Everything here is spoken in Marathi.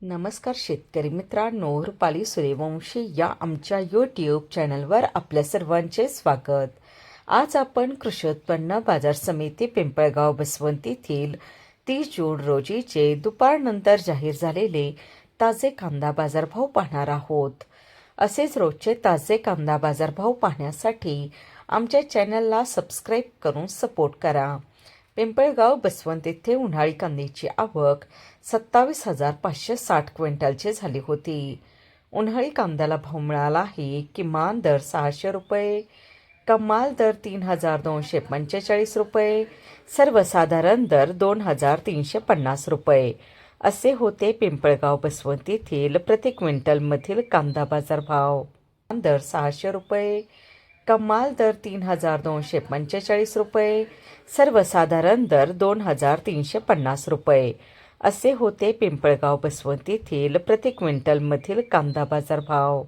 नमस्कार शेतकरी मित्रांनो, रुपाली सूर्यवंशी या आमच्या यूट्यूब चॅनलवर आपल्या सर्वांचे स्वागत. आज आपण कृषी उत्पन्न बाजार समिती पिंपळगाव बसवंत येथील 30 जून रोजीचे दुपारनंतर जाहीर झालेले ताजे कांदा बाजारभाव पाहणार आहोत. असेच रोजचे ताजे कांदा बाजारभाव पाहण्यासाठी आमच्या चॅनलला सबस्क्राईब करून सपोर्ट करा. पिंपळगाव बसवंत येथे उन्हाळी कांद्याची आवक 27,560 क्विंटलची झाली होती. उन्हाळी कांद्याला भाव मिळाला आहे. किमान दर 600 रुपये, कमाल दर 3,245 रुपये, सर्वसाधारण दर 2,350 रुपये असे होते पिंपळगाव बसवंत येथील प्रति क्विंटलमधील कांदा बाजारभाव. दर 600 रुपये, कमाल दर 3,245 रुपये, सर्वसाधारण दर 2,350 रुपये असे होते पिंपळगाव बसवंत येथील प्रति क्विंटलमधील कांदा बाजारभाव.